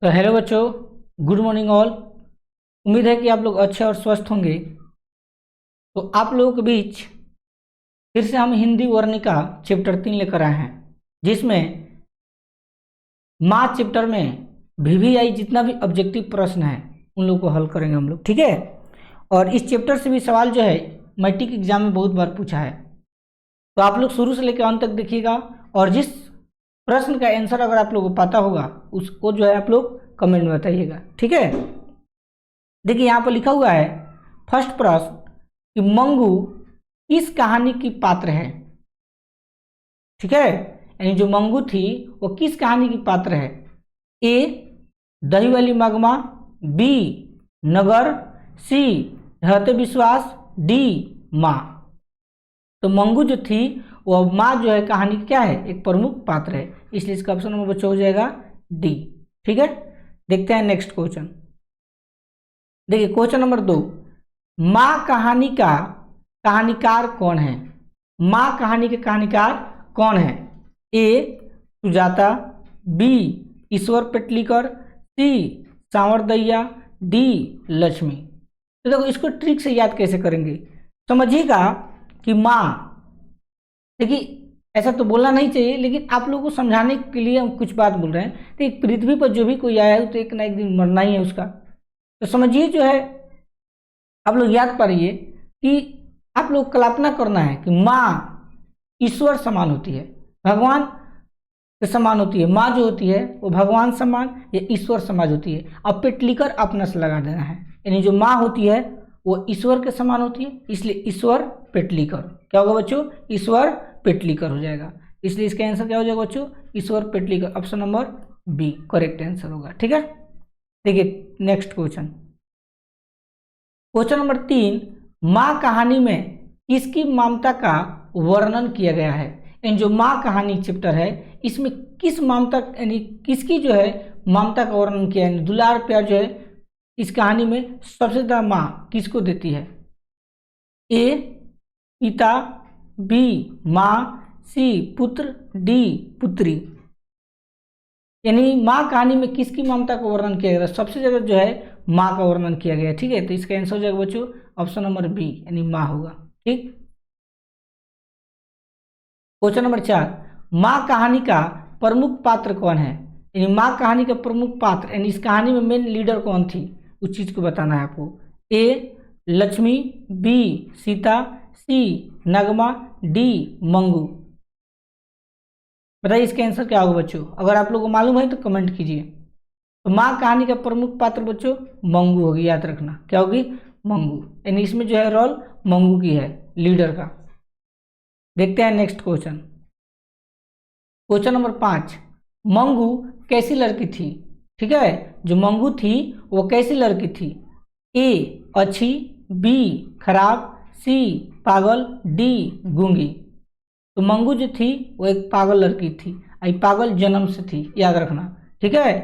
तो हेलो बच्चों, good morning all. उम्मीद है कि आप लोग अच्छे और स्वस्थ होंगे। तो आप लोगों के बीच फिर से हम हिंदी वर्णिका चैप्टर 3 लेकर आए हैं, जिसमें माँ चैप्टर में VVI जितना भी ऑब्जेक्टिव प्रश्न है उन लोगों को हल करेंगे हम लोग, ठीक है। और इस चैप्टर से भी सवाल जो है मैट्रिक एग्जाम में बहुत बार पूछा है, तो आप लोग शुरू से लेकर अंत तक देखिएगा। और जिस प्रश्न का आंसर अगर आप लोगों को पता होगा उसको जो है आप लोग कमेंट में बताइएगा, ठीक है। देखिए यहाँ पर लिखा हुआ है फर्स्ट प्रश्न कि मंगू किस कहानी की पात्र है, ठीक है। यानी जो मंगू थी वो किस कहानी की पात्र है। ए दही वाली मगमा, बी नगर, सी रहते विश्वास, डी माँ। तो मंगू जो थी वो माँ जो है कहानी की क्या है, एक प्रमुख पात्र है, इसलिए इसका ऑप्शन नंबर बच्चा हो जाएगा डी, ठीक है। देखते हैं नेक्स्ट क्वेश्चन। देखिए क्वेश्चन नंबर 2, माँ कहानी का कहानीकार कौन है। माँ कहानी के कहानीकार कौन है। ए सुजाता, बी ईश्वर पेटलीकर, सी सांवरदैया, डी लक्ष्मी। तो देखो इसको ट्रिक से याद कैसे करेंगे, समझिएगा कि माँ, देखिए ऐसा तो बोलना नहीं चाहिए लेकिन आप लोगों को समझाने के लिए हम कुछ बात बोल रहे हैं। तो एक पृथ्वी पर जो भी कोई आया है तो एक ना एक दिन मरना ही है उसका। तो समझिए जो है आप लोग याद करिए कि आप लोग कल्पना करना है कि माँ ईश्वर समान होती है, भगवान के समान होती है। माँ जो होती है वो भगवान समान या ईश्वर समान होती है। अब पेटलीकर अपना से लगा देना है, यानी जो माँ होती है वो ईश्वर के समान होती है, इसलिए ईश्वर पेटलीकर। क्या होगा बच्चों, ईश्वर पेटलीकर हो जाएगा। इसलिए इसका आंसर क्या हो जाएगा बच्चों, Ishwar Petlikar. Option number B correct answer होगा, ठीक है। देखिए नेक्स्ट क्वेश्चन, क्वेश्चन नंबर 3, माँ कहानी में किसकी ममता का वर्णन किया गया है। इन जो माँ कहानी चैप्टर है इसमें किस ममता यानी किसकी जो है ममता का वर्णन किया है, दुलार प्यार जो है इस कहानी में सबसे ज्यादा माँ किसको देती है। ए पिता, बी माँ, सी पुत्र, डी पुत्री। यानी माँ कहानी में किसकी ममता का वर्णन किया गया, सबसे ज्यादा जो है माँ का वर्णन किया गया है, ठीक है। तो इसका आंसर हो जाएगा बच्चों ऑप्शन नंबर बी यानी माँ होगा, ठीक। क्वेश्चन नंबर 4, माँ कहानी का प्रमुख पात्र कौन है। यानी माँ कहानी का प्रमुख पात्र यानी इस कहानी में मेन लीडर कौन थी उस चीज को बताना है आपको। ए लक्ष्मी, बी सीता, सी नगमा, डी मंगू। बताइए इसका आंसर क्या होगा बच्चों, अगर आप लोगों को मालूम है तो कमेंट कीजिए। तो माँ कहानी का प्रमुख पात्र बच्चों मंगू होगी, याद रखना क्या होगी, मंगू। यानी इसमें जो है रोल मंगू की है, लीडर का। देखते हैं next question, question number 5, Mangu कैसी लड़की थी, ठीक है। जो मंगू थी वो कैसी लड़की थी। ए अच्छी, बी खराब, सी पागल, डी गूंगी। तो मंगू जो थी वो एक पागल लड़की थी, पागल जन्म से थी, याद रखना, ठीक है।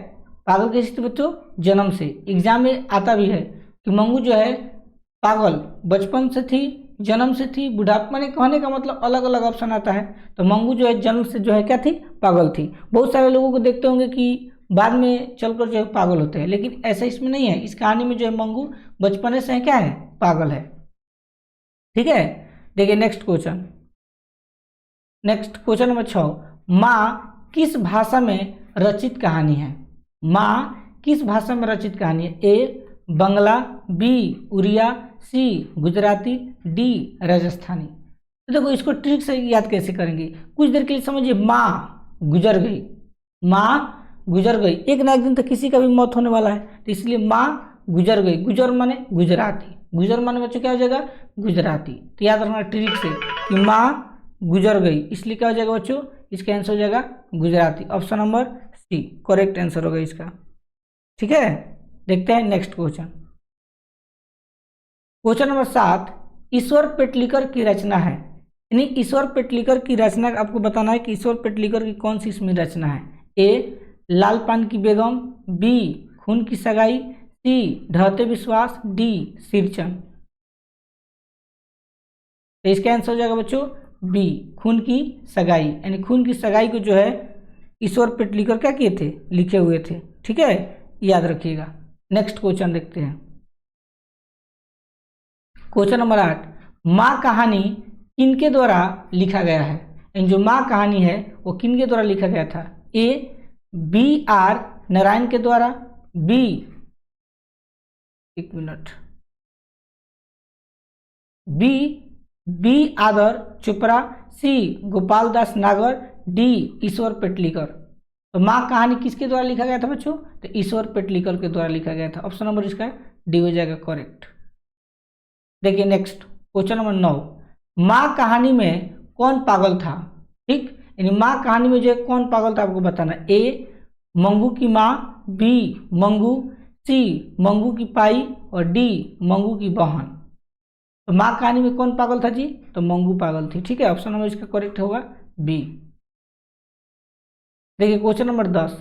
पागल कैसी थी बच्चों, जन्म से। एग्जाम में आता भी है कि मंगू जो है पागल बचपन से थी, जन्म से थी, बुढ़ापा में। कहने का मतलब अलग अलग ऑप्शन आता है। तो मंगू जो है जन्म से जो है क्या थी, पागल थी। बहुत सारे लोगों को देखते होंगे कि बाद में चलकर जो है पागल होते हैं, लेकिन ऐसा इसमें नहीं है। इस कहानी में जो है मंगू बचपन से क्या है, पागल है, ठीक है। देखिए next question, next question number 6, माँ किस भाषा में रचित कहानी है। माँ किस भाषा में रचित कहानी है। ए बंगला, बी उड़िया, सी गुजराती, डी राजस्थानी। तो देखो इसको ट्रिक से याद कैसे करेंगे, कुछ देर के लिए समझिए। माँ गुजर गई, माँ गुजर गई, एक ना एक दिन तो किसी का भी मौत होने वाला है, तो इसलिए माँ गुजर गई। गुजर माने गुजराती, गुजर माने बच्चों क्या हो जाएगा, गुजराती। तो याद रखना ट्रिक से कि माँ गुजर गई, इसलिए क्या हो जाएगा बच्चों, इसका आंसर हो जाएगा Gujarati. Option number C correct answer होगा इसका, ठीक है। देखते हैं next question, question number 7, Ishwar Petlikar की रचना है। यानी ईश्वर पेटलीकर की रचना आपको बताना है कि ईश्वर पेटलीकर की कौन सी इसमें रचना है। ए लाल पान की बेगम, बी खून की सगाई, सी ढहते विश्वास, डी सिरचन। तो इसका आंसर हो जाएगा बच्चों बी खून की सगाई। यानी खून की सगाई को जो है ईश्वर पेटलीकर क्या किए थे, लिखे हुए थे, ठीक है। याद रखिएगा। नेक्स्ट क्वेश्चन देखते हैं। क्वेश्चन नंबर 8, माँ कहानी किनके द्वारा लिखा गया है? इन जो माँ कहानी है वो किनके द्वारा लिखा गया था? ए बी आर नारायण के द्वारा, बी, एक मिनट, बी आदर चोपड़ा, सी गोपाल दास नागर, डी ईश्वर पेटलीकर। तो माँ कहानी किसके द्वारा लिखा गया था बच्चों? तो ईश्वर पेटलीकर के द्वारा लिखा गया था। ऑप्शन नंबर इसका डी हो जाएगा करेक्ट। देखिए नेक्स्ट क्वेश्चन नंबर 9, माँ कहानी में कौन पागल था? ठीक, यानी माँ कहानी में जो कौन पागल था आपको बताना। ए मंगू की माँ, बी मंगू, सी मंगू की पाई और डी मंगू की बहन। तो माँ कहानी में कौन पागल था जी? तो मंगू पागल थी। ठीक है, ऑप्शन नंबर इसका करेक्ट होगा बी। देखिए क्वेश्चन नंबर 10,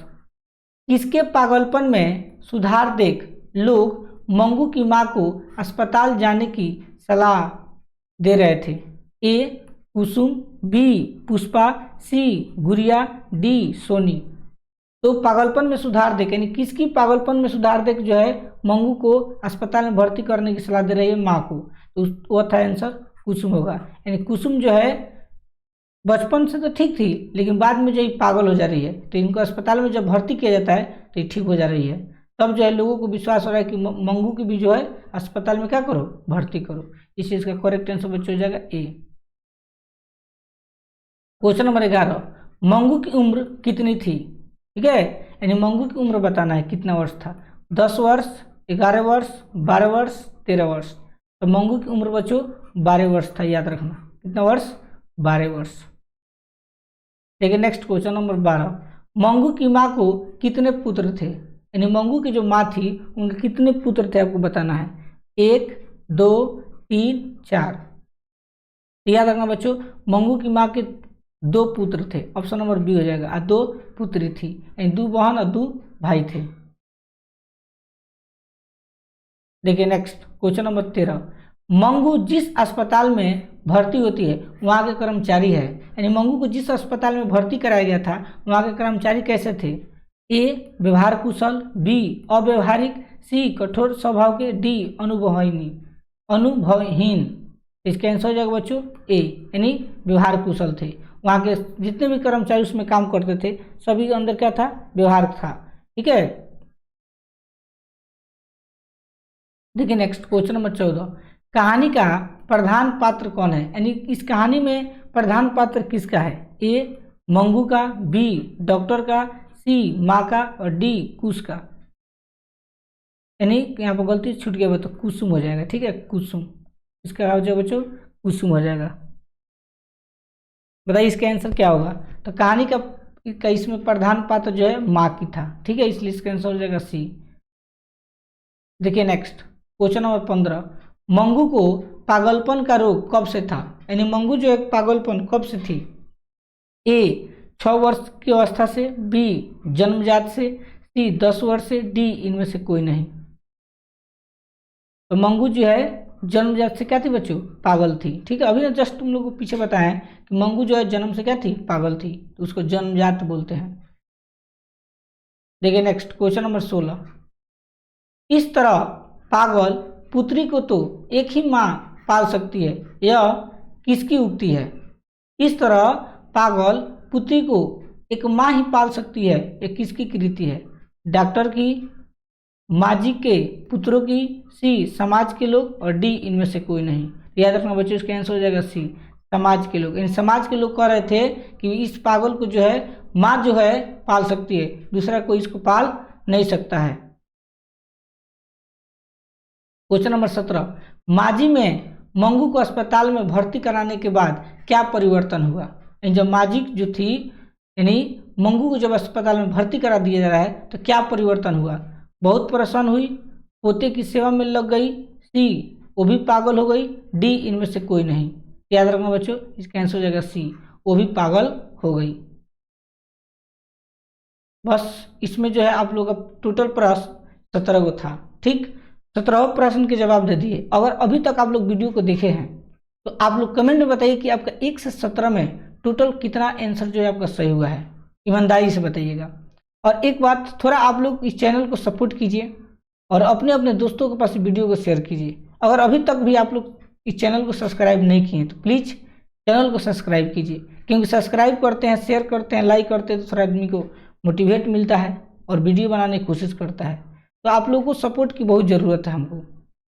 किसके पागलपन में सुधार देख लोग मंगू की माँ को अस्पताल जाने की सलाह दे रहे थे? ए कुसुम, बी पुष्पा, सी गुड़िया, डी सोनी। तो पागलपन में सुधार देख यानी किसकी पागलपन में सुधार देख जो है मंगू को अस्पताल में भर्ती करने की सलाह दे रही है माँ को? तो वो था आंसर कुसुम होगा। यानी कुसुम जो है बचपन से तो ठीक थी लेकिन बाद में जो ये पागल हो जा रही है, तो इनको अस्पताल में जब भर्ती किया जाता है तो ये ठीक हो जा रही है। तब जो है लोगों को विश्वास हो रहा है कि मंगू की भी जो है अस्पताल में क्या करो, भर्ती करो। इस चीज़ का करेक्ट आंसर बच्चों हो जाएगा ए। क्वेश्चन नंबर 11, मंगू की उम्र कितनी थी? ठीक है, यानी मंगू की उम्र बताना है कितना वर्ष था। 10 वर्ष, 11 वर्ष, 12 वर्ष, 13 वर्ष। तो मंगू की उम्र बच्चों 12 वर्ष था, याद रखना। कितना वर्ष? 12 वर्ष। देखिए नेक्स्ट क्वेश्चन नंबर 12, मंगू की माँ को कितने पुत्र थे? यानी मंगू की जो माँ थी उनके कितने पुत्र थे आपको बताना है। 1, 2, 3, 4। याद रखना बच्चों, मंगू की माँ के 2 पुत्र थे। ऑप्शन नंबर बी हो जाएगा। और 2 पुत्री थी, यानी 2 बहन और 2 भाई थे। देखिए नेक्स्ट क्वेश्चन नंबर 13, मंगू जिस अस्पताल में भर्ती होती है वहाँ के कर्मचारी है। यानी मंगू को जिस अस्पताल में भर्ती कराया गया था वहाँ के कर्मचारी कैसे थे? ए व्यवहार कुशल, बी अव्यवहारिक, सी कठोर स्वभाव के, डी अनुभवहीन। इसका आंसर हो जाएगा बच्चों ए, यानी व्यवहार कुशल थे। वहाँ के जितने भी कर्मचारी उसमें काम करते थे सभी के अंदर क्या था? व्यवहार था। ठीक है, देखिए नेक्स्ट क्वेश्चन नंबर 14, कहानी का प्रधान पात्र कौन है? यानी इस कहानी में प्रधान पात्र किसका है? ए मंगू का, बी डॉक्टर का, सी माँ का और डी कुश का। यानी यहाँ पर गलती छूट गया तो कुसुम हो जाएगा। ठीक है, कुसुम। इसका हो जाएगा बच्चों कुसुम हो जाएगा। बताइए इसका आंसर क्या होगा? तो कहानी का इसमें प्रधान पात्र जो है माँ की था। ठीक है, इसलिए इसका आंसर हो जाएगा सी। देखिए नेक्स्ट क्वेश्चन नंबर 15, मंगू को पागलपन का रोग कब से था? यानी मंगू जो है पागलपन कब से थी? ए 6 वर्ष की अवस्था से, बी जन्मजात से, सी 10 वर्ष से, डी इनमें से कोई नहीं। तो मंगू जो है जन्मजात से क्या थी बच्चों? पागल थी। ठीक है, अभी ना जस्ट तुम लोग को पीछे बताएं कि मंगू जो है जन्म से क्या थी? पागल थी, तो उसको जन्मजात बोलते हैं। देखिए नेक्स्ट क्वेश्चन नंबर 16, इस तरह पागल पुत्री को तो एक ही माँ पाल सकती है, यह किसकी उक्ति है? इस तरह पागल पुत्री को एक माँ ही पाल सकती है, यह किसकी कृति है? डॉक्टर की, माजी के पुत्रों की, सी समाज के लोग और डी इनमें से कोई नहीं। याद रखना बच्चों, इसका आंसर हो जाएगा सी समाज के लोग। इन समाज के लोग कह रहे थे कि इस पागल को जो है माँ जो है पाल सकती है, दूसरा कोई इसको पाल नहीं सकता है। क्वेश्चन नंबर 17, माजी में मंगू को अस्पताल में भर्ती कराने के बाद क्या परिवर्तन हुआ? जब माजी जो थी यानी मंगू को जब अस्पताल में भर्ती करा दिया जा रहा है तो क्या परिवर्तन हुआ? बहुत परेशान हुई, पोते की सेवा में लग गई, सी वो भी पागल हो गई, डी इनमें से कोई नहीं। याद रखना बच्चों, इसका आंसर हो जाएगा सी वो भी पागल हो गई। बस इसमें जो है आप लोग का टोटल प्रश्न 17 गो था। ठीक, 17 प्रश्न के जवाब दे दिए। अगर अभी तक आप लोग वीडियो को देखे हैं तो आप लोग कमेंट में बताइए कि आपका 1 से 17 में टोटल कितना आंसर जो है आपका सही हुआ है। ईमानदारी से बताइएगा। और एक बात, थोड़ा आप लोग इस चैनल को सपोर्ट कीजिए और अपने अपने दोस्तों के पास वीडियो को शेयर कीजिए। अगर अभी तक भी आप लोग इस चैनल को सब्सक्राइब नहीं किए तो प्लीज़ चैनल को सब्सक्राइब कीजिए, क्योंकि सब्सक्राइब करते हैं, शेयर करते हैं, लाइक करते हैं तो थोड़ा आदमी को मोटिवेट मिलता है और वीडियो बनाने की कोशिश करता है। तो आप लोगों को सपोर्ट की बहुत ज़रूरत है हमको,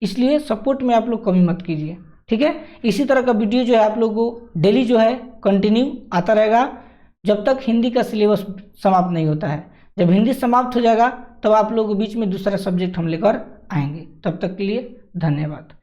इसलिए सपोर्ट में आप लोग कमी मत कीजिए, ठीक है। इसी तरह का वीडियो जो है आप लोगों को डेली जो है कंटिन्यू आता रहेगा जब तक हिंदी का सिलेबस समाप्त नहीं होता है। जब हिंदी समाप्त हो जाएगा तब आप लोगों के बीच में दूसरा सब्जेक्ट हम लेकर आएंगे। तब तक के लिए धन्यवाद।